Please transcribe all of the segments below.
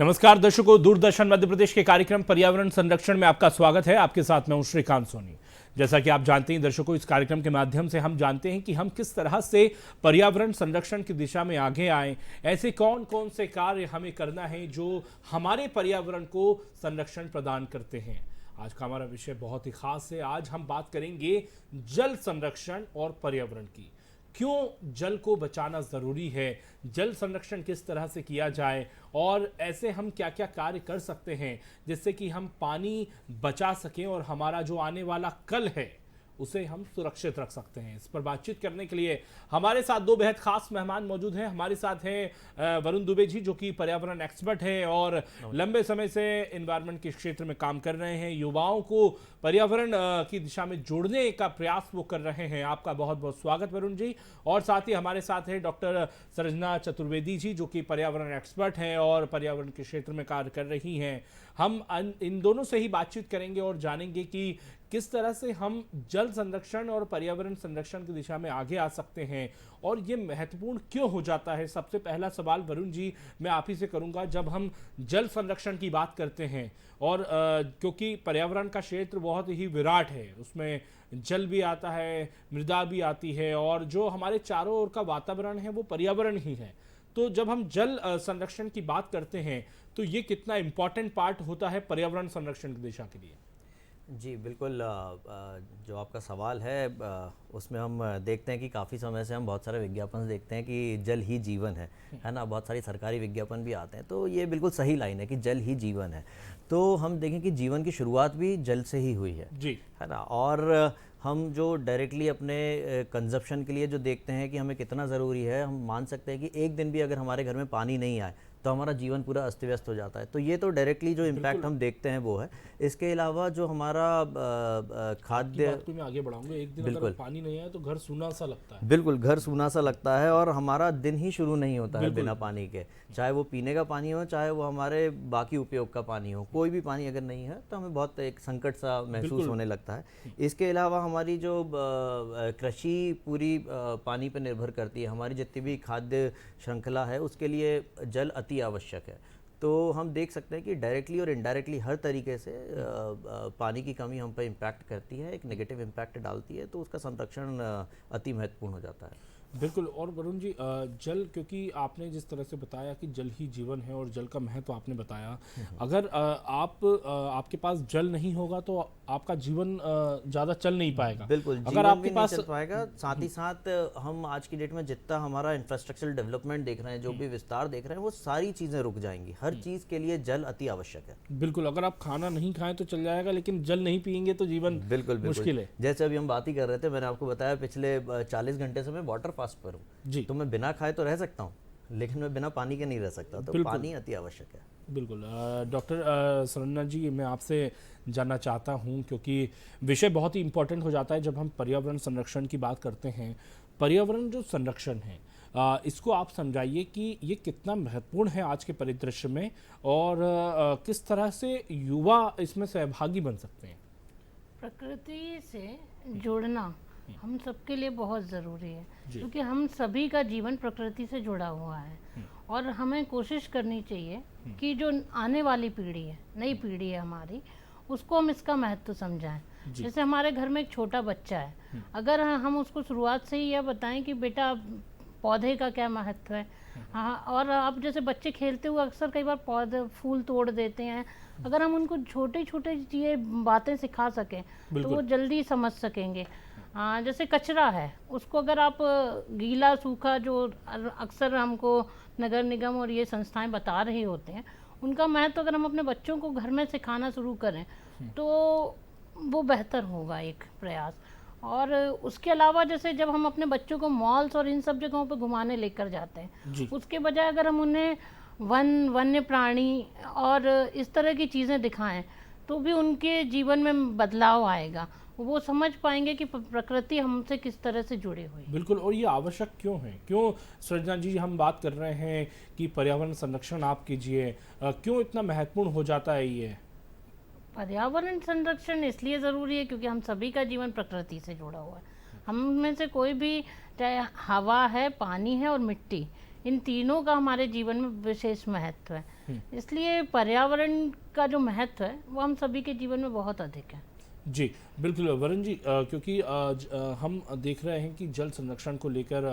नमस्कार दर्शकों, दूरदर्शन मध्य प्रदेश के कार्यक्रम पर्यावरण संरक्षण में आपका स्वागत है। आपके साथ मैं हूं श्रीकांत सोनी। जैसा कि आप जानते हैं दर्शकों, इस कार्यक्रम के माध्यम से हम जानते हैं कि हम किस तरह से पर्यावरण संरक्षण की दिशा में आगे आए। ऐसे कौन कौन से कार्य हमें करना है जो हमारे पर्यावरण को संरक्षण प्रदान करते हैं। आज का हमारा विषय बहुत ही खास है। आज हम बात करेंगे जल संरक्षण और पर्यावरण की। क्यों जल को बचाना जरूरी है, जल संरक्षण किस तरह से किया जाए और ऐसे हम क्या क्या कार्य कर सकते हैं जिससे कि हम पानी बचा सकें और हमारा जो आने वाला कल है उसे हम सुरक्षित रख सकते हैं। इस पर बातचीत करने के लिए हमारे साथ दो बेहद खास मेहमान मौजूद हैं। हमारे साथ हैं वरुण दुबे जी, जो कि पर्यावरण एक्सपर्ट हैं और लंबे समय से एनवायरनमेंट के क्षेत्र में काम कर रहे हैं। युवाओं को पर्यावरण की दिशा में जोड़ने का प्रयास वो कर रहे हैं। आपका बहुत बहुत स्वागत वरुण जी। और साथ ही हमारे साथ है डॉक्टर संरजना चतुर्वेदी जी, जो कि पर्यावरण एक्सपर्ट हैं और पर्यावरण के क्षेत्र में कार्य कर रही हैं। हम इन दोनों से ही बातचीत करेंगे और जानेंगे कि किस तरह से हम जल संरक्षण और पर्यावरण संरक्षण की दिशा में आगे आ सकते हैं और ये महत्वपूर्ण क्यों हो जाता है। सबसे पहला सवाल वरुण जी मैं आप ही से करूंगा। जब हम जल संरक्षण की बात करते हैं और क्योंकि पर्यावरण का क्षेत्र बहुत ही विराट है, उसमें जल भी आता है, मृदा भी आती है और जो हमारे चारों ओर का वातावरण है वो पर्यावरण ही है। तो जब हम जल संरक्षण की बात करते हैं तो ये कितना इम्पोर्टेंट पार्ट होता है पर्यावरण संरक्षण की दिशा के लिए। जी बिल्कुल। जो आपका सवाल है उसमें हम देखते हैं कि काफ़ी समय से हम बहुत सारे विज्ञापन देखते हैं कि जल ही जीवन है ना। बहुत सारी सरकारी विज्ञापन भी आते हैं, तो ये बिल्कुल सही लाइन है कि जल ही जीवन है। तो हम देखें कि जीवन की शुरुआत भी जल से ही हुई है जी, है ना। और हम जो डायरेक्टली अपने कंजप्शन के लिए जो देखते हैं कि हमें कितना ज़रूरी है, हम मान सकते हैं कि एक दिन भी अगर हमारे घर में पानी नहीं आए तो हमारा जीवन पूरा अस्त व्यस्त हो जाता है। तो ये तो डायरेक्टली जो इम्पैक्ट हम देखते हैं वो है। इसके अलावा जो हमारा खाद्य, मैं आगे बढ़ाऊंगा। एक दिन अगर पानी नहीं आया तो घर सूना सा लगता है। बिल्कुल घर सूना सा लगता है और हमारा दिन ही शुरू नहीं होता है बिना पानी के। चाहे वो पीने का पानी हो, चाहे वो हमारे बाकी उपयोग का पानी हो, कोई भी पानी अगर नहीं है तो हमें बहुत एक संकट सा महसूस होने लगता है। इसके अलावा हमारी जो कृषि पूरी पानी पर निर्भर करती है। हमारी जितनी भी खाद्य श्रृंखला है उसके लिए जल अति आवश्यक है। तो हम देख सकते हैं कि डायरेक्टली और इनडायरेक्टली हर तरीके से पानी की कमी हम पर इम्पैक्ट करती है, एक नेगेटिव इम्पैक्ट डालती है। तो उसका संरक्षण अति महत्वपूर्ण हो जाता है। बिल्कुल। और वरुण जी, जल, क्योंकि आपने जिस तरह से बताया कि जल ही जीवन है और जल का महत्व आपने बताया, अगर आपके पास जल नहीं होगा तो आपका जीवन ज़्यादा चल नहीं पाएगा। बिल्कुल, अगर आपके पास चल पाएगा। साथ ही साथ हम आज की डेट में जितना हमारा इंफ्रास्ट्रक्चरल डेवलपमेंट देख रहे हैं, जो भी विस्तार देख रहे हैं, वो सारी चीज़ें रुक जाएंगी। हर चीज़ के लिए जल अति आवश्यक है। बिल्कुल। अगर आप खाना नहीं खाएं तो चल जाएगा, लेकिन जल नहीं पियेंगे तो जीवन बिल्कुल मुश्किल है। जैसे अभी हम बात ही कर रहे थे, मैंने आपको बताया पिछले 40 घंटे से मैं वाटर फास्ट पर हूँ जी। तो मैं बिना खाए तो रह सकता हूँ, लेकिन मैं बिना पानी के नहीं रह सकता। तो पानी अति आवश्यक है। बिल्कुल। डॉक्टर संरजना जी, मैं आपसे जानना चाहता हूं, क्योंकि विषय बहुत ही इम्पोर्टेंट हो जाता है जब हम पर्यावरण संरक्षण की बात करते हैं। पर्यावरण जो संरक्षण है, इसको आप समझाइए कि ये कितना महत्वपूर्ण है आज के परिदृश्य में और किस तरह से युवा इसमें सहभागी बन सकते हैं। प्रकृति से जुड़ना हम सबके लिए बहुत ज़रूरी है, क्योंकि हम सभी का जीवन प्रकृति से जुड़ा हुआ है। और हमें कोशिश करनी चाहिए कि जो आने वाली पीढ़ी है, नई पीढ़ी है हमारी, उसको हम इसका महत्व समझाएं। जैसे हमारे घर में एक छोटा बच्चा है, अगर हम उसको शुरुआत से ही यह बताएं कि बेटा पौधे का क्या महत्व है। हाँ, और अब जैसे बच्चे खेलते हुए अक्सर कई बार पौधे फूल तोड़ देते हैं। अगर हम उनको छोटे छोटे ये बातें सिखा सकें तो वो जल्दी समझ सकेंगे। जैसे कचरा है, उसको अगर आप गीला सूखा, जो अक्सर हमको नगर निगम और ये संस्थाएं बता रही होते हैं, उनका महत्व अगर हम अपने बच्चों को घर में सिखाना शुरू करें तो वो बेहतर होगा एक प्रयास। और उसके अलावा जैसे जब हम अपने बच्चों को मॉल्स और इन सब जगहों पर घुमाने लेकर जाते हैं, उसके बजाय अगर हम उन्हें वन्य प्राणी और इस तरह की चीज़ें दिखाएं तो भी उनके जीवन में बदलाव आएगा। वो समझ पाएंगे कि प्रकृति हमसे किस तरह से जुड़ी हुई है। बिल्कुल। और ये आवश्यक क्यों है? क्यों संरजना जी हम बात कर रहे हैं कि पर्यावरण संरक्षण आप कीजिए, क्यों इतना महत्वपूर्ण हो जाता है ये? पर्यावरण संरक्षण इसलिए ज़रूरी है क्योंकि हम सभी का जीवन प्रकृति से जुड़ा हुआ है। हम में से कोई भी, चाहे हवा है, पानी है और मिट्टी, इन तीनों का हमारे जीवन में विशेष महत्व है। इसलिए पर्यावरण का जो महत्व है वो हम सभी के जीवन में बहुत अधिक है। जी बिल्कुल वरुण जी, क्योंकि हम देख रहे हैं कि जल संरक्षण को लेकर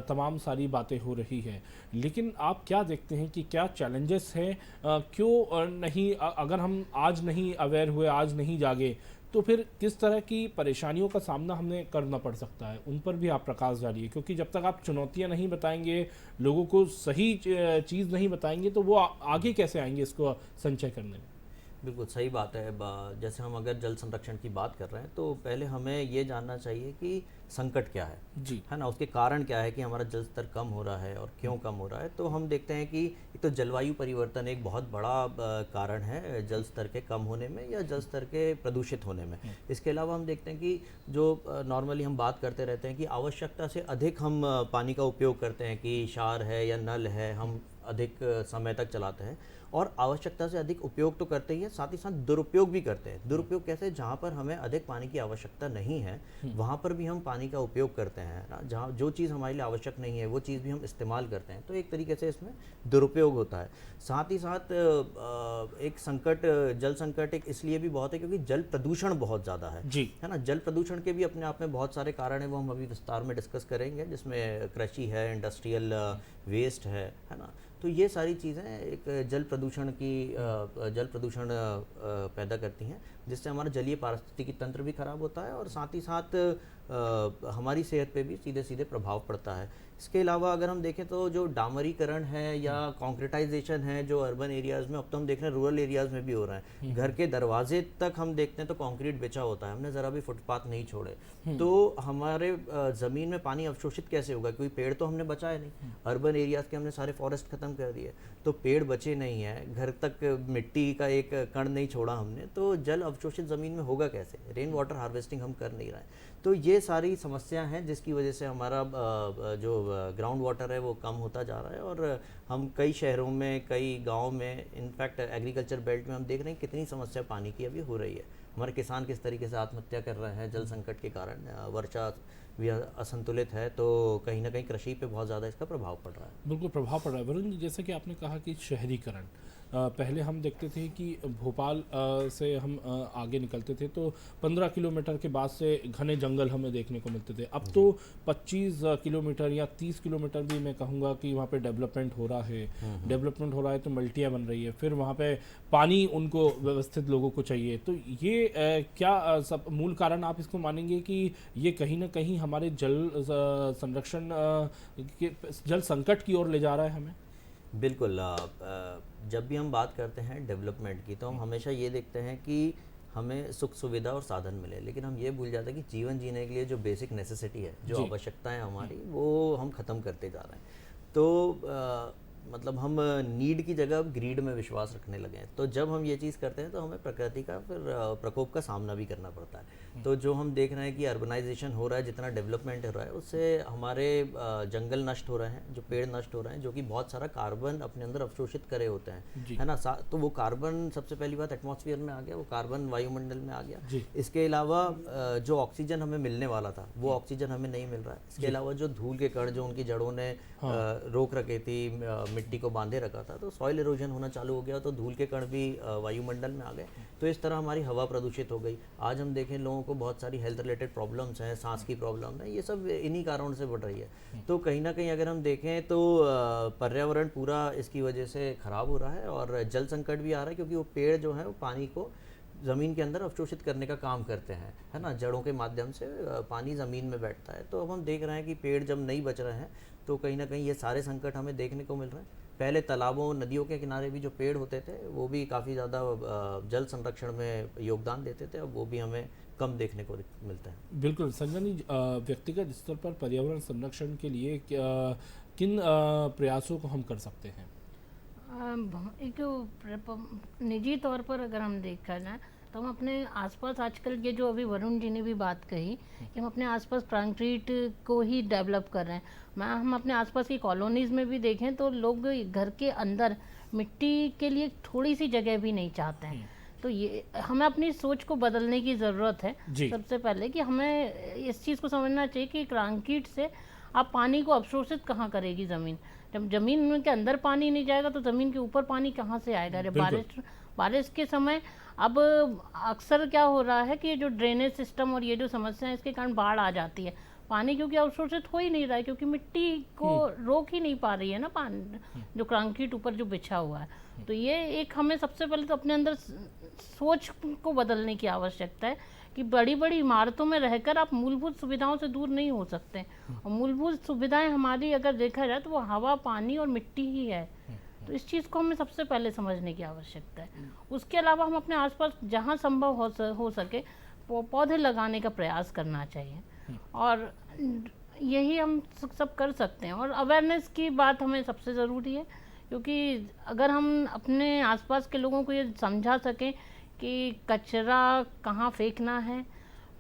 तमाम सारी बातें हो रही है, लेकिन आप क्या देखते हैं कि क्या चैलेंजेस हैं? क्यों नहीं, अगर हम आज नहीं अवेयर हुए, आज नहीं जागे, तो फिर किस तरह की परेशानियों का सामना हमें करना पड़ सकता है? उन पर भी आप प्रकाश डालिए, क्योंकि जब तक आप चुनौतियां नहीं बताएंगे, लोगों को सही चीज़ नहीं बताएंगे, तो वो आगे कैसे आएंगे इसको संचय करने में? बिल्कुल सही बात है। जैसे हम अगर जल संरक्षण की बात कर रहे हैं तो पहले हमें ये जानना चाहिए कि संकट क्या है जी, है ना, उसके कारण क्या है कि हमारा जल स्तर कम हो रहा है और क्यों कम हो रहा है। तो हम देखते हैं कि एक तो जलवायु परिवर्तन एक बहुत बड़ा कारण है जल स्तर के कम होने में या जल स्तर के प्रदूषित होने में। इसके अलावा हम देखते हैं कि जो नॉर्मली हम बात करते रहते हैं कि आवश्यकता से अधिक हम पानी का उपयोग करते हैं, कि शार है या नल है हम अधिक समय तक चलाते हैं, और आवश्यकता से अधिक उपयोग तो करते ही हैं, साथ ही साथ दुरुपयोग भी करते हैं। दुरुपयोग कैसे? जहाँ पर हमें अधिक पानी की आवश्यकता नहीं है वहाँ पर भी हम पानी का उपयोग करते हैं ना, जहाँ जो चीज़ हमारे लिए आवश्यक नहीं है वो चीज़ भी हम इस्तेमाल करते हैं। तो एक तरीके से इसमें दुरुपयोग होता है। साथ ही साथ एक संकट, जल संकट एक इसलिए भी बहुत है क्योंकि जल प्रदूषण बहुत ज़्यादा है जी, है ना। जल प्रदूषण के भी अपने आप में बहुत सारे कारण हैं, वो हम अभी विस्तार में डिस्कस करेंगे, जिसमें कृषि है, इंडस्ट्रियल वेस्ट है ना। तो ये सारी चीज़ें एक जल प्रदूषण पैदा करती हैं, जिससे हमारा जलीय पारिस्थितिकी तंत्र भी खराब होता है और साथ ही साथ हमारी सेहत पे भी सीधे सीधे प्रभाव पड़ता है। इसके अलावा अगर हम देखें तो जो डामरीकरण है या कॉन्क्रीटाइजेशन है जो अर्बन एरियाज़ में, अब तो हम देख रहे हैं रूरल एरियाज़ में भी हो रहा है। घर के दरवाजे तक हम देखते हैं तो कंक्रीट बिछा होता है, हमने ज़रा भी फुटपाथ नहीं छोड़े। तो हमारे ज़मीन में पानी अवशोषित कैसे होगा? क्योंकि पेड़ तो हमने बचाए नहीं, अर्बन एरियाज़ के हमने सारे फॉरेस्ट ख़त्म कर दिए, तो पेड़ बचे नहीं हैं, घर तक मिट्टी का एक कण नहीं छोड़ा हमने, तो जल अवशोषित ज़मीन में होगा कैसे? रेन वाटर हार्वेस्टिंग हम कर नहीं रहे हैं। तो ये सारी समस्या हैं जिसकी वजह से हमारा जो ग्राउंड वाटर है वो कम होता जा रहा है। और हम कई शहरों में, कई गाँव में, इनफैक्ट एग्रीकल्चर बेल्ट में हम देख रहे हैं कितनी समस्या पानी की अभी हो रही है। हमारे किसान किस तरीके से आत्महत्या कर रहे हैं जल संकट के कारण। वर्षा भी असंतुलित है, तो कहीं ना कहीं कृषि पे बहुत ज़्यादा इसका प्रभाव पड़ रहा है। बिल्कुल प्रभाव पड़ रहा है। वरुण जी, जैसे कि आपने कहा कि शहरीकरण, पहले हम देखते थे कि भोपाल से हम आगे निकलते थे तो 15 किलोमीटर के बाद से घने जंगल हमें देखने को मिलते थे। अब तो 25 किलोमीटर या 30 किलोमीटर भी मैं कहूँगा कि वहाँ पे डेवलपमेंट हो रहा है। डेवलपमेंट हो रहा है तो मल्टियाँ बन रही है, फिर वहाँ पे पानी उनको व्यवस्थित लोगों को चाहिए। तो ये क्या सब मूल कारण आप इसको मानेंगे कि ये कहीं ना कहीं हमारे जल संरक्षण जल संकट की ओर ले जा रहा है हमें? बिल्कुल। जब भी हम बात करते हैं डेवलपमेंट की तो हम हमेशा ये देखते हैं कि हमें सुख सुविधा और साधन मिले, लेकिन हम ये भूल जाते हैं कि जीवन जीने के लिए जो बेसिक नेसेसिटी है, जो आवश्यकताएं हमारी, वो हम ख़त्म करते जा रहे हैं। तो मतलब हम नीड की जगह अब ग्रीड में विश्वास रखने लगे हैं। तो जब हम ये चीज़ करते हैं तो हमें प्रकृति का फिर प्रकोप का सामना भी करना पड़ता है। तो जो हम देख रहे हैं कि अर्बनाइजेशन हो रहा है, जितना डेवलपमेंट हो रहा है, उससे हमारे जंगल नष्ट हो रहे हैं, जो पेड़ नष्ट हो रहे हैं, जो कि बहुत सारा कार्बन अपने अंदर अवशोषित करे होते हैं, है ना। तो वो कार्बन, सबसे पहली बात, एटमॉस्फेयर में आ गया, वो कार्बन वायुमंडल में आ गया। इसके अलावा जो ऑक्सीजन हमें मिलने वाला था वो ऑक्सीजन हमें नहीं मिल रहा है। इसके अलावा जो धूल के कण जो उनकी जड़ों ने रोक रखे थी, मिट्टी को बांधे रखा था, तो सॉइल इरोजन होना चालू हो गया, तो धूल के कण भी वायुमंडल में आ गए। तो इस तरह हमारी हवा प्रदूषित हो गई। आज हम देखें लोगों को बहुत सारी हेल्थ रिलेटेड प्रॉब्लम्स हैं, सांस की प्रॉब्लम है, ये सब इन्हीं कारणों से बढ़ रही है। तो कहीं ना कहीं अगर हम देखें तो पर्यावरण पूरा इसकी वजह से ख़राब हो रहा है और जल संकट भी आ रहा है, क्योंकि वो पेड़ जो है वो पानी को ज़मीन के अंदर अवशोषित करने का काम करते हैं, है ना। जड़ों के माध्यम से पानी ज़मीन में बैठता है। तो अब हम देख रहे हैं कि पेड़ जब नहीं बच रहे हैं तो कहीं ना कहीं ये सारे संकट हमें देखने को मिल रहे हैं। पहले तालाबों, नदियों के किनारे भी जो पेड़ होते थे वो भी काफ़ी ज़्यादा जल संरक्षण में योगदान देते थे, अब वो भी हमें कम देखने को मिलता है। बिल्कुल संजय जी, व्यक्तिगत स्तर पर पर्यावरण संरक्षण के लिए किन प्रयासों को हम कर सकते हैं? एक निजी तौर पर अगर हम देखा जाए तो हम अपने आसपास, आजकल ये जो अभी वरुण जी ने भी बात कही कि हम अपने आसपास कंक्रीट को ही डेवलप कर रहे हैं। हम अपने आसपास की कॉलोनीज़ में भी देखें तो लोग घर के अंदर मिट्टी के लिए थोड़ी सी जगह भी नहीं चाहते हैं। तो ये हमें अपनी सोच को बदलने की ज़रूरत है। सबसे पहले कि हमें इस चीज़ को समझना चाहिए कि कंक्रीट से आप पानी को अवशोषित कहाँ करेगी ज़मीन? जब ज़मीन के अंदर पानी नहीं जाएगा तो ज़मीन के ऊपर पानी कहाँ से आएगा? अरे बारिश के समय अब अक्सर क्या हो रहा है कि ये जो ड्रेनेज सिस्टम और ये जो समस्या है इसके कारण बाढ़ आ जाती है। पानी क्योंकि अवशोषित हो ही नहीं रहा है, क्योंकि मिट्टी को रोक ही नहीं पा रही है ना पानी, जो कंक्रीट ऊपर जो बिछा हुआ है। तो ये एक हमें सबसे पहले तो अपने अंदर सोच को बदलने की आवश्यकता है कि बड़ी बड़ी इमारतों में रहकर आप मूलभूत सुविधाओं से दूर नहीं हो सकते। और मूलभूत सुविधाएं हमारी अगर देखा जाए तो वो हवा, पानी और मिट्टी ही है। तो इस चीज़ को हमें सबसे पहले समझने की आवश्यकता है। उसके अलावा हम अपने आसपास जहाँ संभव हो सके पौधे लगाने का प्रयास करना चाहिए, और यही हम सब कर सकते हैं। और अवेयरनेस की बात हमें सबसे ज़रूरी है, क्योंकि अगर हम अपने आसपास के लोगों को ये समझा सकें कि कचरा कहाँ फेंकना है,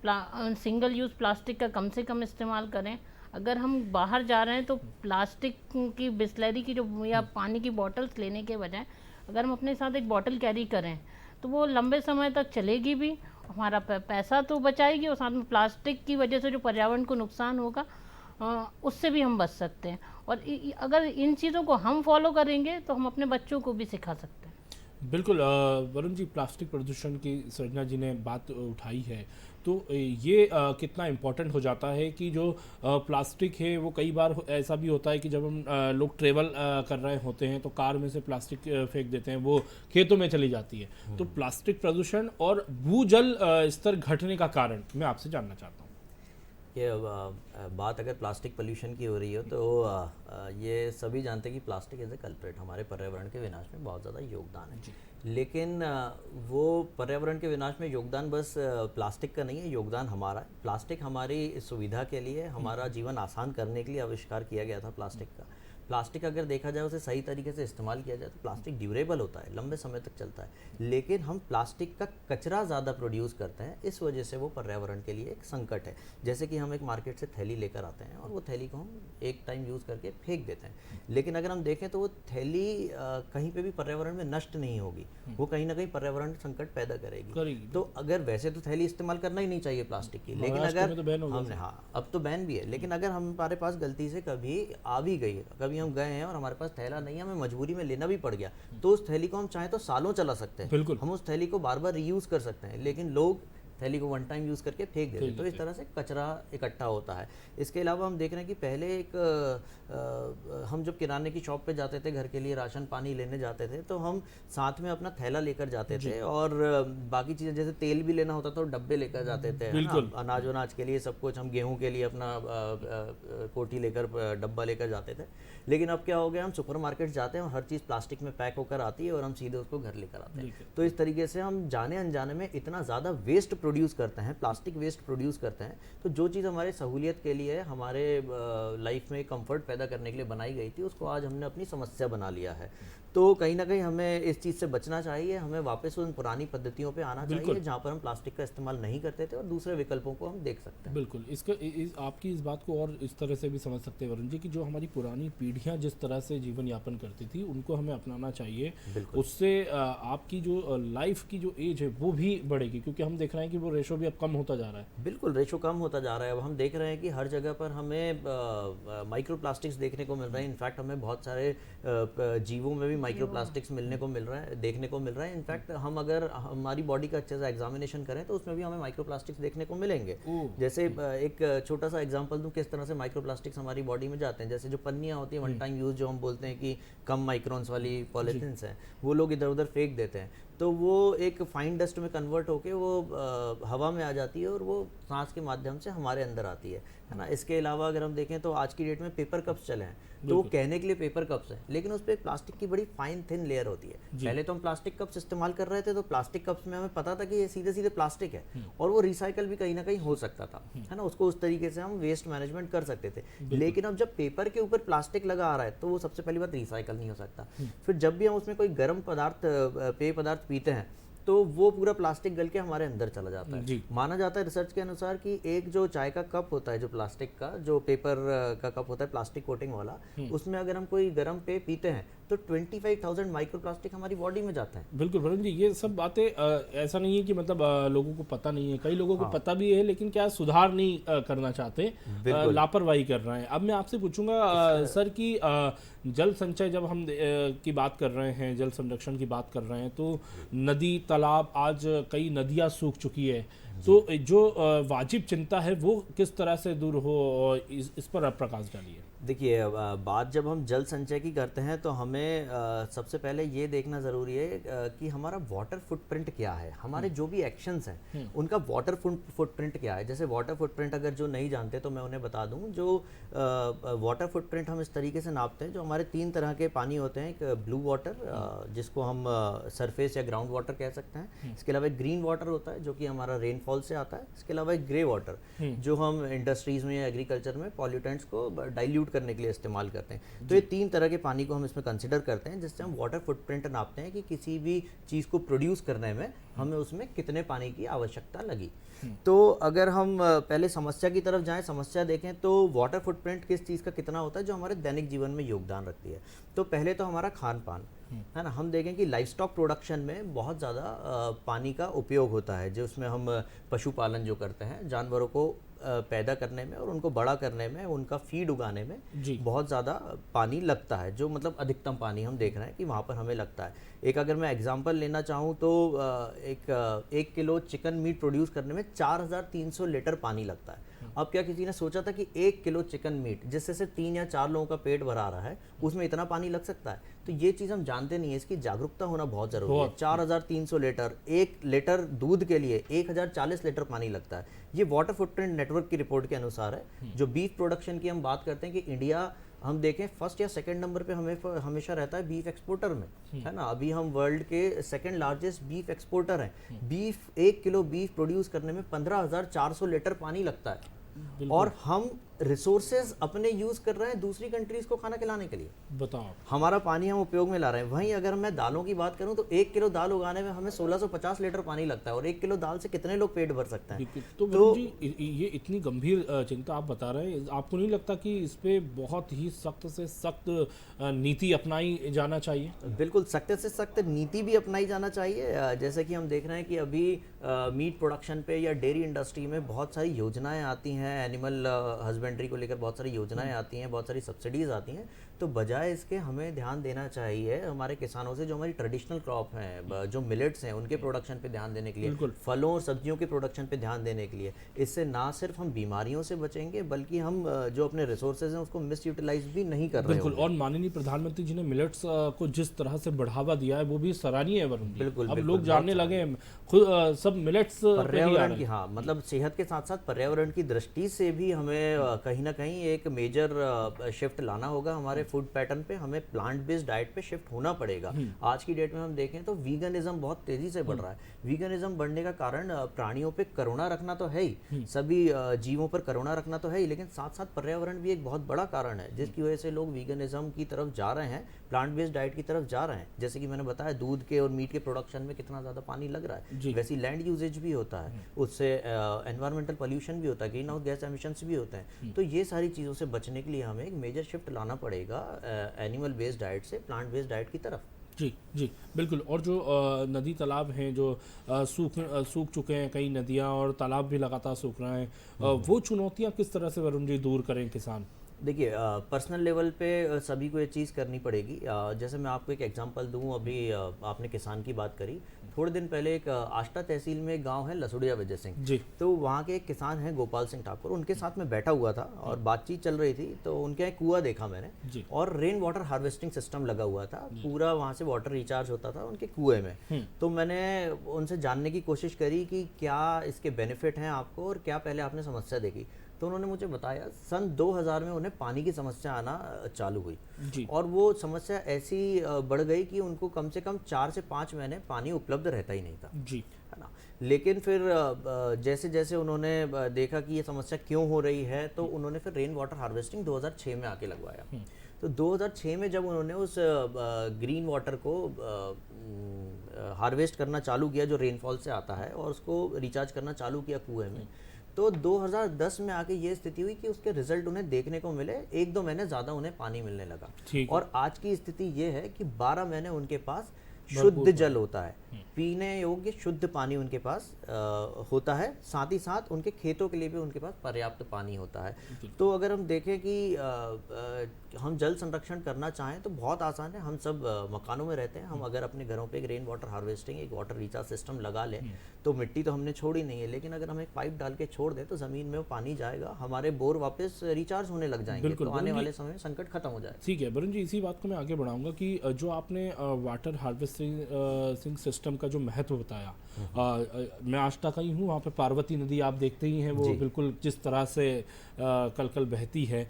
सिंगल यूज़ प्लास्टिक का कम से कम इस्तेमाल करें। अगर हम बाहर जा रहे हैं तो प्लास्टिक की बिस्लरी की जो या पानी की बॉटल्स लेने के बजाय अगर हम अपने साथ एक बॉटल कैरी करें तो वो लंबे समय तक चलेगी भी, हमारा पैसा तो बचाएगी, और साथ में प्लास्टिक की वजह से जो पर्यावरण को नुकसान होगा उससे भी हम बच सकते हैं। और अगर इन चीज़ों को हम फॉलो करेंगे तो हम अपने बच्चों को भी सिखा सकते हैं। बिल्कुल वरुण जी, प्लास्टिक प्रदूषण की संजना जी ने बात उठाई है, तो ये कितना इम्पोर्टेंट हो जाता है कि जो प्लास्टिक है वो कई बार ऐसा भी होता है कि जब हम लोग ट्रेवल कर रहे होते हैं तो कार में से प्लास्टिक फेंक देते हैं, वो खेतों में चली जाती है। तो प्लास्टिक प्रदूषण और भूजल स्तर घटने का कारण मैं आपसे जानना चाहता हूँ। ये बात अगर प्लास्टिक पोल्यूशन की हो रही हो तो ये सभी जानते हैं कि प्लास्टिक एज ए कल्प्रेट हमारे पर्यावरण के विनाश में बहुत ज़्यादा योगदान है। लेकिन वो पर्यावरण के विनाश में योगदान बस प्लास्टिक का नहीं है, योगदान हमारा है। प्लास्टिक हमारी सुविधा के लिए, हमारा जीवन आसान करने के लिए आविष्कार किया गया था प्लास्टिक का। प्लास्टिक अगर देखा जाए उसे सही तरीके से इस्तेमाल किया जाए तो प्लास्टिक ड्यूरेबल होता है, लंबे समय तक चलता है। लेकिन हम प्लास्टिक का कचरा ज़्यादा प्रोड्यूस करते हैं, इस वजह से वो पर्यावरण के लिए एक संकट है। जैसे कि हम एक मार्केट से थैली लेकर आते हैं और वो थैली को हम एक टाइम यूज़ करके फेंक देते हैं, लेकिन अगर हम देखें तो वो थैली कहीं पर भी पर्यावरण में नष्ट नहीं होगी, वो कहीं ना कहीं पर्यावरण संकट पैदा करेगी। तो अगर वैसे तो थैली इस्तेमाल करना ही नहीं चाहिए प्लास्टिक की, लेकिन अगर हमने, हाँ अब तो बैन भी है, लेकिन अगर हमारे पास गलती से कभी आ भी गई, कभी हम गए हैं और हमारे पास थैला नहीं है, हमें मजबूरी में लेना भी पड़ गया, तो उस थैली को हम चाहें तो सालों चला सकते हैं। बिल्कुल, हम उस थैली को बार बार रीयूज कर सकते हैं, लेकिन लोग थैली को वन टाइम यूज़ करके फेंक देते हैं। तो इस तरह से कचरा इकट्ठा होता है। इसके अलावा हम देख रहे हैं कि पहले हम जब किराने की शॉप पे जाते थे, घर के लिए राशन पानी लेने जाते थे, तो हम साथ में अपना थैला लेकर जाते थे, और बाकी चीज़ें जैसे तेल भी लेना होता था तो डब्बे लेकर जाते थे, अनाज वनाज के लिए सब कुछ, हम गेहूँ के लिए अपना कोटी लेकर, डब्बा लेकर जाते थे। लेकिन अब क्या हो गया, हम सुपरमार्केट जाते हैं और हर चीज़ प्लास्टिक में पैक होकर आती है और हम सीधे उसको घर लेकर आते हैं। तो इस तरीके से हम जाने अनजाने में इतना ज़्यादा वेस्ट प्रोड्यूस करते हैं, प्लास्टिक वेस्ट प्रोड्यूस करते हैं। तो जो चीज़ हमारे सहूलियत के लिए, हमारे लाइफ में कंफर्ट पैदा करने के लिए बनाई गई थी, उसको आज हमने अपनी समस्या बना लिया है। तो कहीं ना कहीं हमें इस चीज़ से बचना चाहिए, हमें वापस उन पुरानी पद्धतियों पे आना चाहिए जहाँ पर हम प्लास्टिक का इस्तेमाल नहीं करते थे और दूसरे विकल्पों को हम देख सकते हैं। बिल्कुल, आपकी इस बात को और इस तरह से भी समझ सकते हैं वरुण जी कि जो हमारी पुरानी पीढ़ियाँ जिस तरह से जीवन यापन करती थी उनको हमें अपनाना चाहिए। उससे आपकी जो लाइफ की जो एज है वो भी बढ़ेगी, क्योंकि हम देख रहे हैं कि वो रेशो भी अब कम होता जा रहा है। बिल्कुल, रेशो कम होता जा रहा है। अब हम देख रहे हैं कि हर जगह पर हमें माइक्रो प्लास्टिक्स देखने को मिल रहे हैं। इनफैक्ट हमें बहुत सारे जीवों में भी माइक्रो प्लास्टिक्स मिलने को मिल रहा है, देखने को मिल रहा है। इनफैक्ट हम अगर हमारी बॉडी का अच्छे से एग्जामिनेशन करें तो उसमें भी हमें माइक्रो प्लास्टिक्स देखने को मिलेंगे। जैसे एक छोटा सा एग्जांपल दूं किस तरह से माइक्रो प्लास्टिक्स हमारी बॉडी में जाते हैं। जैसे जो पन्नियाँ होती हैं वन टाइम यूज, जो हम बोलते हैं कि कम माइक्रोन्स वाली पॉलीथिन्स हैं, वो लोग इधर उधर फेंक देते हैं, तो वो एक फाइन डस्ट में कन्वर्ट होके वो हवा में आ जाती है और वो सांस के माध्यम से हमारे अंदर आती है ना। इसके अलावा अगर हम देखें तो आज की डेट में पेपर कप्स चले हैं, तो वो कहने के लिए पेपर कप्स हैं, लेकिन उस पर प्लास्टिक की बड़ी फाइन थिन लेयर होती है। पहले तो हम प्लास्टिक कप्स इस्तेमाल कर रहे थे, तो प्लास्टिक कप्स में हमें पता था कि ये सीधे सीधे प्लास्टिक है और वो रिसाइकल भी कहीं ना कहीं हो सकता था, है ना। उसको उस तरीके से हम वेस्ट मैनेजमेंट कर सकते थे। लेकिन अब जब पेपर के ऊपर प्लास्टिक लगा आ रहा है तो वो सबसे पहली बात रिसाइकल नहीं हो सकता। फिर जब भी हम उसमें कोई गर्म पदार्थ, पेय पदार्थ पीते हैं तो वो पूरा प्लास्टिक गल के हमारे अंदर चला जाता जी। है। माना जाता है रिसर्च के अनुसार कि एक जो चाय का कप होता है, जो प्लास्टिक का, जो पेपर का कप होता है प्लास्टिक कोटिंग वाला, उसमें अगर हम कोई गर्म पेय पीते हैं तो 25,000 माइक्रो प्लास्टिक हमारी बॉडी में जाते हैं। बिल्कुल वरुण जी, ये सब बातें ऐसा नहीं है कि मतलब लोगों को पता नहीं है, कई लोगों को पता भी है लेकिन क्या सुधार नहीं करना चाहते, लापरवाही कर रहे हैं। अब मैं आपसे पूछूंगा सर कि जल संचय जब हम की बात कर रहे हैं, जल संरक्षण की बात कर रहे हैं, तो नदी तालाब, आज कई नदियां सूख चुकी है, तो जो वाजिब चिंता है वो किस तरह से दूर हो, इस पर आप प्रकाश डालिए। देखिए, बात जब हम जल संचय की करते हैं तो हमें सबसे पहले ये देखना ज़रूरी है कि हमारा वाटर फुटप्रिंट क्या है, हमारे जो भी एक्शंस हैं उनका वाटर फुटप्रिंट क्या है। जैसे वाटर फुटप्रिंट अगर जो नहीं जानते तो मैं उन्हें बता दूं, जो वाटर फुटप्रिंट हम इस तरीके से नापते हैं, जो हमारे 3 तरह के पानी होते हैं। एक ब्लू वाटर, जिसको हम सरफेस या ग्राउंड वाटर कह सकते हैं। इसके अलावा एक ग्रीन वाटर होता है जो कि हमारा रेनफॉल से आता है। इसके अलावा एक ग्रे वाटर जो हम इंडस्ट्रीज़ में या एग्रीकल्चर में पॉल्यूटेंट्स को डाइल्यूट करने के लिए इस्तेमाल करते हैं। तो ये 3 तरह के पानी को हम इसमें कंसिडर करते हैं, जिससे हम वाटर फुटप्रिंट नापते हैं कि किसी भी चीज़ को प्रोड्यूस करने में हमें उसमें कितने पानी की आवश्यकता लगी। तो अगर हम पहले समस्या की तरफ जाएं, समस्या देखें तो वाटर फुटप्रिंट किस चीज़ का कितना होता है जो हमारे दैनिक जीवन में योगदान रखती है। तो पहले तो हमारा खान पान है ना, हम देखें कि लाइफ स्टॉक प्रोडक्शन में बहुत ज़्यादा पानी का उपयोग होता है, जो उसमें हम पशुपालन जो करते हैं, जानवरों को पैदा करने में और उनको बड़ा करने में, उनका फीड उगाने में बहुत ज़्यादा पानी लगता है, जो मतलब अधिकतम पानी हम देख रहे हैं कि वहाँ पर हमें लगता है। एक अगर मैं एग्जांपल लेना चाहूँ तो एक किलो चिकन मीट प्रोड्यूस करने में 4,300 लीटर पानी लगता है। अब क्या किसी ने सोचा था कि 1 किलो चिकन मीट जिससे से 3 या 4 लोगों का पेट भरा रहा है, उसमें इतना पानी लग सकता है? तो ये चीज़ हम जानते नहीं है, इसकी जागरूकता होना बहुत ज़रूरी है। 4,300 लीटर, 1 लीटर दूध के लिए 1,040 लीटर पानी लगता है। ये वाटर फुटप्रिंट नेटवर्क की रिपोर्ट के अनुसार है। जो बीफ प्रोडक्शन की हम बात करते हैं कि इंडिया, हम देखें फर्स्ट या सेकंड नंबर पे हमें हमेशा रहता है बीफ एक्सपोर्टर में, है ना। अभी हम वर्ल्ड के सेकंड लार्जेस्ट बीफ एक्सपोर्टर हैं। बीफ, 1 किलो बीफ प्रोड्यूस करने में 15,400 लीटर पानी लगता है, और हम रिसोर्सेज अपने यूज कर रहे हैं दूसरी कंट्रीज को खाना खिलाने के लिए। बताओ, हमारा पानी हम उपयोग में ला रहे हैं। वहीं अगर मैं दालों की बात करूं तो 1 किलो दाल उगाने में हमें 1650 लीटर पानी लगता है, और 1 किलो दाल से कितने लोग पेट भर सकते हैं? तो जी, ये इतनी गंभीर चिंता आप बता रहे हैं, आपको नहीं लगता कि इस पे बहुत ही सख्त से सख्त नीति अपनाई जाना चाहिए? बिल्कुल, सख्त से सख्त नीति भी अपनाई जाना चाहिए। जैसे कि हम देख रहे हैं कि अभी मीट प्रोडक्शन पे या डेयरी इंडस्ट्री में बहुत सारी योजनाएं आती हैं, एनिमल हस्बेंड्री को लेकर बहुत सारी योजनाएं आती हैं, बहुत सारी सब्सिडीज आती हैं। तो बजाय इसके हमें ध्यान देना चाहिए हमारे किसानों से, जो हमारी ट्रेडिशनल क्रॉप हैं, जो मिलेट्स हैं, उनके प्रोडक्शन पे ध्यान देने के लिए, फलों और सब्जियों के प्रोडक्शन पे ध्यान देने के लिए। इससे ना सिर्फ हम बीमारियों से बचेंगे, बल्कि हम जो अपने रिसोर्सेज हैं उसको मिस यूटिलाइज भी नहीं कर रहे हैं। बिल्कुल, और माननीय प्रधानमंत्री जी ने मिलेट्स को जिस तरह से बढ़ावा दिया है वो भी सराहनीय है वरुण जी। बिल्कुल, अब लोग जानने लगे खुद सब मिलेट्स पर्यावरण की, हाँ, मतलब सेहत के साथ साथ पर्यावरण की दृष्टि से भी हमें कहीं ना कहीं एक मेजर शिफ्ट लाना होगा हमारे फूड पैटर्न पे। हमें प्लांट बेस्ड डाइट पे शिफ्ट होना पड़ेगा। आज की डेट में हम देखें तो वीगनिज्म बहुत तेजी से बढ़ रहा है। वीगनिज्म बढ़ने का कारण प्राणियों पे करुणा रखना तो है ही, सभी जीवों पर करुणा रखना तो है ही, लेकिन साथ साथ पर्यावरण भी एक बहुत बड़ा कारण है जिसकी वजह से लोग वीगनिज्म की तरफ जा रहे हैं, प्लांट बेस्ड डाइट की तरफ जा रहे हैं। जैसे कि मैंने बताया, दूध के और मीट के प्रोडक्शन में कितना ज़्यादा पानी लग रहा है, वैसी लैंड यूजेज भी होता है, उससे एनवायरमेंटल पोल्यूशन भी होता है, ग्रीन हाउस गैस एमिशंस भी होते हैं। तो ये सारी चीज़ों से बचने के लिए हमें एक मेजर शिफ्ट लाना पड़ेगा एनिमल बेस्ड डाइट से प्लांट बेस्ड डाइट की तरफ। जी जी बिल्कुल। और जो नदी तालाब हैं जो सूख चुके हैं, कई नदियां और तालाब भी लगातार सूख रहे हैं, वो चुनौतियां किस तरह से वरुण जी दूर करें किसान? देखिए, पर्सनल लेवल पे सभी को ये चीज़ करनी पड़ेगी। जैसे मैं आपको एक एग्जांपल दूं, अभी आपने किसान की बात करी, थोड़े दिन पहले एक आष्टा तहसील में एक गांव है लसुड़िया विजय सिंह जी, तो वहाँ के एक किसान हैं गोपाल सिंह ठाकुर, उनके साथ में बैठा हुआ था और बातचीत चल रही थी। तो उनके यहाँ कुआं देखा मैंने, और रेन वाटर हार्वेस्टिंग सिस्टम लगा हुआ था, पूरा वहाँ से वाटर रिचार्ज होता था उनके कुएं में। तो मैंने उनसे जानने की कोशिश करी कि क्या इसके बेनिफिट हैं आपको और क्या पहले आपने समस्या देखी। तो उन्होंने मुझे बताया सन 2000 में उन्हें पानी की समस्या आना चालू हुई जी। और वो समस्या ऐसी बढ़ गई कि उनको कम से कम 4 से 5 महीने पानी उपलब्ध रहता ही नहीं था, जी। है ना। लेकिन फिर जैसे जैसे उन्होंने देखा कि ये समस्या क्यों हो रही है, तो उन्होंने फिर रेन वाटर हार्वेस्टिंग 2006 में आके लगवाया। तो 2006 में जब उन्होंने उस ग्रीन वाटर को हार्वेस्ट करना चालू किया जो रेनफॉल से आता है और उसको रिचार्ज करना चालू किया कुएं में, तो 2010 में आके ये स्थिति हुई कि उसके रिजल्ट उन्हें देखने को मिले, 1-2 महीने ज़्यादा उन्हें पानी मिलने लगा। ठीक। और आज की स्थिति ये है कि 12 महीने उनके पास शुद्ध जल होता है, पीने योग्य शुद्ध पानी उनके पास होता है। साथ ही साथ उनके खेतों के लिए भी उनके पास पर्याप्त पानी होता है। तो अगर हम देखें कि हम जल संरक्षण करना चाहें तो बहुत आसान है। हम सब मकानों में रहते हैं, हम अगर अपने घरों पे एक रेन वाटर हार्वेस्टिंग, एक वाटर रिचार्ज सिस्टम लगा लें तो मिट्टी तो हमने छोड़ी नहीं है, लेकिन अगर हम एक पाइप डाल के छोड़ दें तो ज़मीन में वो पानी जाएगा, हमारे बोर वापस रिचार्ज होने लग जाएंगे, तो आने वाले समय में संकट खत्म हो जाएगा। ठीक है वरुण जी, इसी बात को मैं आगे बढ़ाऊंगा कि जो आपने वाटर हार्वेस्टिंग सिस्टम का जो महत्व बताया, मैं आज तक आई हूँ वहाँ पे पार्वती नदी आप देखते ही हैं, वो बिल्कुल जिस तरह से कल बहती है,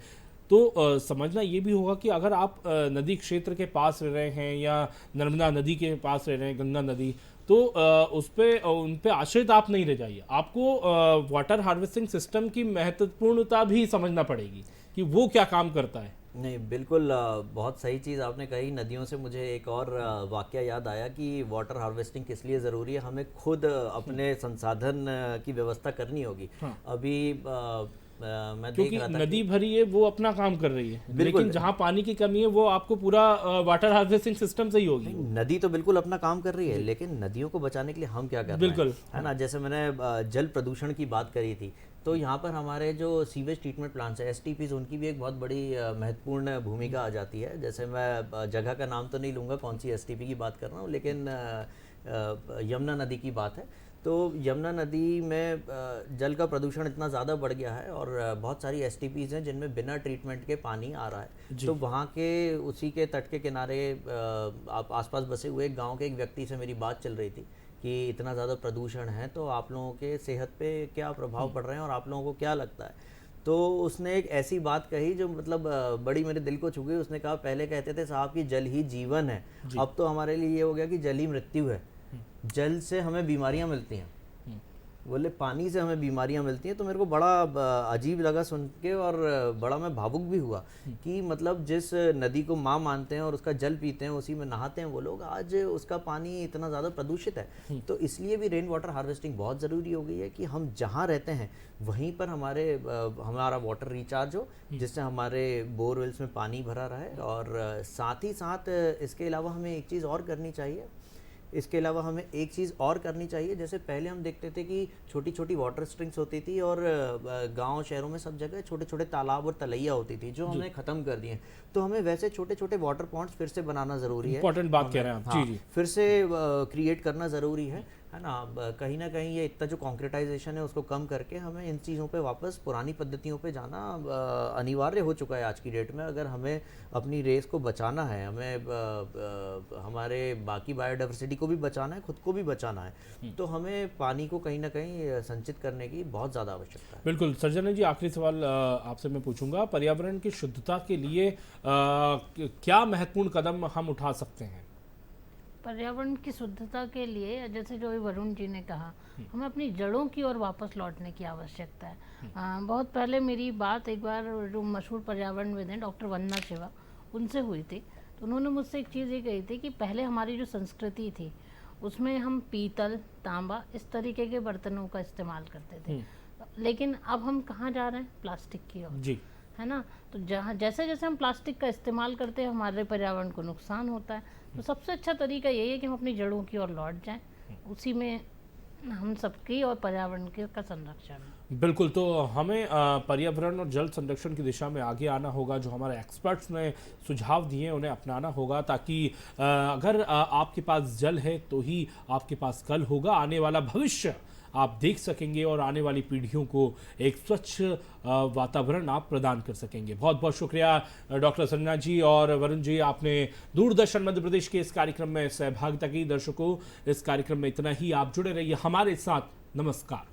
तो समझना ये भी होगा कि अगर आप नदी क्षेत्र के पास रह रहे हैं या नर्मदा नदी के पास रह रहे हैं, गंगा नदी, तो उन पे आश्रित आप नहीं रह जाइए। आपको वाटर हार्वेस्टिंग सिस्टम की महत्वपूर्णता भी समझना पड़ेगी कि वो क्या काम करता है। नहीं, बिल्कुल बहुत सही चीज़ आपने कही। नदियों से मुझे एक और वाकया याद आया कि वाटर हार्वेस्टिंग किस लिए ज़रूरी है। हमें खुद अपने संसाधन की व्यवस्था करनी होगी। अभी मैं देख रहा था नदी भरी है, वो अपना काम कर रही है, लेकिन जहाँ पानी की कमी है वो आपको पूरा वाटर हार्वेस्टिंग सिस्टम से ही होगी। नदी तो बिल्कुल अपना काम कर रही है, लेकिन नदियों को बचाने के लिए हम क्या कर रहे हैं, है ना। जैसे मैंने जल प्रदूषण की बात करी थी, तो यहाँ पर हमारे जो सीवेज ट्रीटमेंट प्लांट्स है, STPs, उनकी भी एक बहुत बड़ी महत्वपूर्ण भूमिका आ जाती है। जैसे मैं जगह का नाम तो नहीं लूँगा कौन सी STP की बात कर रहा हूँ, लेकिन यमुना नदी की बात है। तो यमुना नदी में जल का प्रदूषण इतना ज़्यादा बढ़ गया है और बहुत सारी STPs हैं जिनमें बिना ट्रीटमेंट के पानी आ रहा है। तो वहाँ के उसी के तट के किनारे आप आसपास बसे हुए एक गाँव के एक व्यक्ति से मेरी बात चल रही थी कि इतना ज़्यादा प्रदूषण है तो आप लोगों के सेहत पे क्या प्रभाव पड़ रहे हैं और आप लोगों को क्या लगता है। तो उसने एक ऐसी बात कही जो मतलब बड़ी मेरे दिल को छू गई। उसने कहा, पहले कहते थे साहब कि जल ही जीवन है, अब तो हमारे लिए ये हो गया कि जल ही मृत्यु है। जल से हमें बीमारियां मिलती हैं, बोले पानी से हमें बीमारियां मिलती हैं। तो मेरे को बड़ा अजीब लगा सुन के और बड़ा मैं भावुक भी हुआ कि मतलब जिस नदी को माँ मानते हैं और उसका जल पीते हैं, उसी में नहाते हैं वो लोग, आज उसका पानी इतना ज़्यादा प्रदूषित है। तो इसलिए भी रेन वाटर हार्वेस्टिंग बहुत ज़रूरी हो गई है कि हम जहाँ रहते हैं वहीं पर हमारा वाटर रिचार्ज हो, जिससे हमारे बोरवेल्स में पानी भरा रहे। और साथ ही साथ इसके अलावा हमें एक चीज़ और करनी चाहिए। जैसे पहले हम देखते थे कि छोटी छोटी वाटर स्ट्रिंग्स होती थी और गांव शहरों में सब जगह छोटे छोटे तालाब और तलैया होती थी जो हमने ख़त्म कर दिए। तो हमें वैसे छोटे छोटे वाटर पॉन्ड्स फिर से बनाना ज़रूरी है। इंपॉर्टेंट बात कह रहे हैं आप। हाँ, जी। फिर से क्रिएट करना ज़रूरी है ना। कहीं ना कहीं ये इतना जो कॉन्क्रीटाइजेशन है उसको कम करके हमें इन चीज़ों पे वापस पुरानी पद्धतियों पे जाना अनिवार्य हो चुका है आज की डेट में। अगर हमें अपनी रेस को बचाना है, हमें हमारे बाकी बायोडाइवर्सिटी को भी बचाना है, खुद को भी बचाना है, तो हमें पानी को कहीं ना कहीं संचित करने की बहुत ज़्यादा आवश्यकता है। बिल्कुल। सर्जना जी, आखिरी सवाल आपसे मैं पूछूंगा, पर्यावरण की शुद्धता के लिए क्या महत्वपूर्ण कदम हम उठा सकते हैं? पर्यावरण की शुद्धता के लिए जैसे जो वरुण जी ने कहा, हमें अपनी जड़ों की ओर वापस लौटने की आवश्यकता है। बहुत पहले मेरी बात एक बार जो मशहूर पर्यावरणविद हैं डॉक्टर वंदना शिवा, उनसे हुई थी। तो उन्होंने मुझसे एक चीज़ ये कही थी कि पहले हमारी जो संस्कृति थी उसमें हम पीतल, तांबा, इस तरीके के बर्तनों का इस्तेमाल करते थे, लेकिन अब हम कहाँ जा रहे हैं? प्लास्टिक की ओर, जी, है ना। तो जहाँ जैसे जैसे हम प्लास्टिक का इस्तेमाल करते हैं हमारे पर्यावरण को नुकसान होता है। तो सबसे अच्छा तरीका यही है कि हम अपनी जड़ों की ओर लौट जाएं, उसी में हम सबकी और पर्यावरण का संरक्षण। बिल्कुल। तो हमें पर्यावरण और जल संरक्षण की दिशा में आगे आना होगा। जो हमारे एक्सपर्ट्स ने सुझाव दिए उन्हें अपनाना होगा, ताकि अगर आपके पास जल है तो ही आपके पास कल होगा, आने वाला भविष्य आप देख सकेंगे और आने वाली पीढ़ियों को एक स्वच्छ वातावरण आप प्रदान कर सकेंगे। बहुत बहुत शुक्रिया डॉक्टर संजना जी और वरुण जी, आपने दूरदर्शन मध्य प्रदेश के इस कार्यक्रम में सहभागिता की। दर्शकों, इस कार्यक्रम में इतना ही। आप जुड़े रहिए हमारे साथ। नमस्कार।